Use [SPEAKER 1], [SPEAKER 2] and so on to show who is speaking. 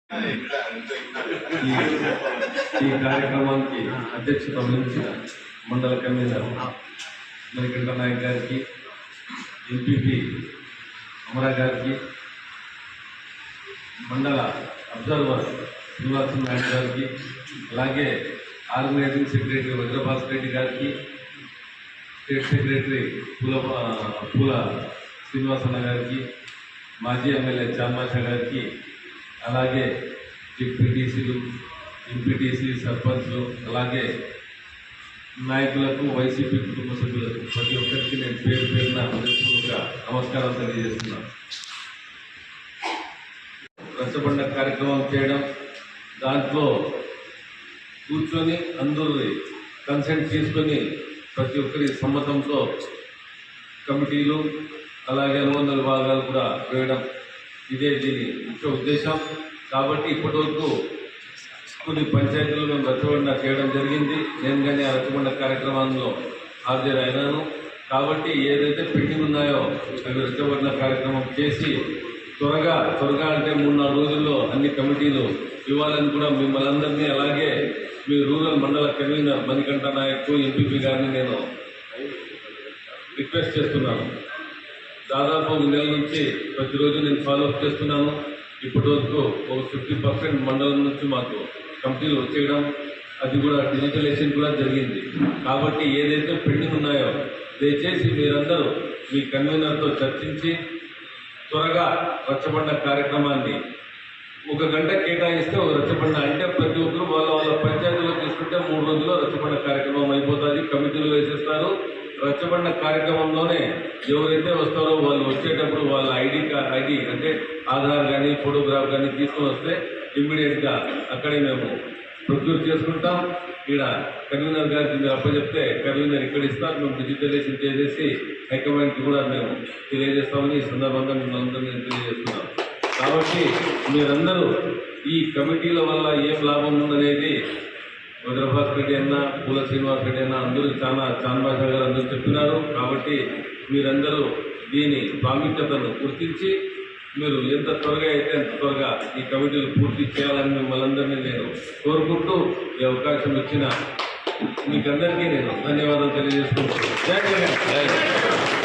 [SPEAKER 1] ఈ కార్యక్రమానికి అధ్యక్షత వహించిన మండల కన్వీనర్ మణికంఠ నాయక్ గారికి, ఎంపీపీ అమరా గారికి, మండల అబ్జర్వర్ శ్రీనివాస నాయుడు గారికి, అలాగే ఆర్గనైజింగ్ సెక్రటరీ వజ్రభాస్ రెడ్డి గారికి, స్టేట్ సెక్రటరీ పూల శ్రీనివాసన్న గారికి, మాజీ ఎమ్మెల్యే చాంబాషా గారికి, అలాగే డిప్యూటీసీలు, ఎంపీటీసీ, సర్పంచ్లు, అలాగే నాయకులకు, వైసీపీ కుటుంబ సభ్యులకు ప్రతి ఒక్కరికి నేను పేరు పేరున హృదయపూర్వక నమస్కారం తెలియజేస్తున్నాను. రచ్చబండ కార్యక్రమం చేయడం, దాంట్లో కూర్చొని అందరూ కన్సెంట్ తీసుకొని ప్రతి ఒక్కరి సమ్మతంతో కమిటీలు అలాగే అనుబంధ విభాగాలు కూడా వేయడం, ఇదే దీని ముఖ్య ఉద్దేశం. కాబట్టి ఇప్పటివరకు కొన్ని పంచాయతీలు మేము రచ్చబండ చేయడం జరిగింది. నేను కానీ ఆ రచ్చబండ కార్యక్రమంలో హాజరైనాను. కాబట్టి ఏదైతే పెండింగ్ ఉన్నాయో అవి రచ్చబండ కార్యక్రమం చేసి త్వరగా అంటే 3-4 రోజుల్లో అన్ని కమిటీలు ఇవ్వాలని కూడా మిమ్మల్ని అందరినీ, అలాగే మీ రూరల్ మండల కన్వీనర్ మణికంఠ నాయక్, ఎంపీపీ గారిని నేను రిక్వెస్ట్ చేస్తున్నాను. దాదాపు 1 నెల నుంచి ప్రతిరోజు నేను ఫాలోఅప్ చేస్తున్నాను. ఇప్పటివరకు ఒక 50% మండలం నుంచి మాకు కమిటీలు వచ్చేయడం, అది కూడా డిజిటలైజేషన్ కూడా జరిగింది. కాబట్టి ఏదైతే పెండింగ్ ఉన్నాయో దయచేసి మీరందరూ మీ కన్వీనర్తో చర్చించి త్వరగా రచ్చబండ కార్యక్రమాన్ని 1 గంట కేటాయిస్తే ఒక రచ్చబండ అంటే ప్రతి ఒక్కరు వాళ్ళ పంచాయతీలో తీసుకుంటే 3 రోజుల్లో రచ్చబండ కార్యక్రమం అయిపోతుంది. కమిటీలు వేసేస్తారు. రచ్చబండ కార్యక్రమంలోనే ఎవరైతే వస్తారో వాళ్ళు వచ్చేటప్పుడు వాళ్ళ ఐడి అంటే ఆధార్ కానీ ఫోటోగ్రాఫ్ కానీ తీసుకొని వస్తే ఇమ్మీడియట్గా అక్కడే మేము ప్రొడ్యూస్ చేసుకుంటాం. ఇక్కడ కన్వీనర్ గారికి మీరు అప్పచెప్తే కన్వీనర్ ఇక్కడ ఇస్తారు. మేము డిజిటలైజేషన్ చేసేసి హైకమాండ్కి కూడా మేము తెలియజేస్తామని ఈ సందర్భంగా మిమ్మల్ని నేను తెలియజేస్తున్నాం. కాబట్టి మీరందరూ ఈ కమిటీల వల్ల ఏం లాభం ఉందనేది వజ్రభాస్ రెడ్డి అన్నా, పూల శ్రీనివాస్ రెడ్డి అన్నా అందరూ చాంబాషా గారు అందరూ చెప్పినారు. కాబట్టి మీరందరూ దీని ప్రాముఖ్యతను గుర్తించి మీరు ఎంత త్వరగా అయితే అంత త్వరగా ఈ కమిటీలు పూర్తి చేయాలని మిమ్మల్ని అందరినీ నేను కోరుకుంటూ ఈ అవకాశం ఇచ్చిన మీకందరికీ నేను ధన్యవాదాలు తెలియజేసుకుంటున్నాను. జై జగన్.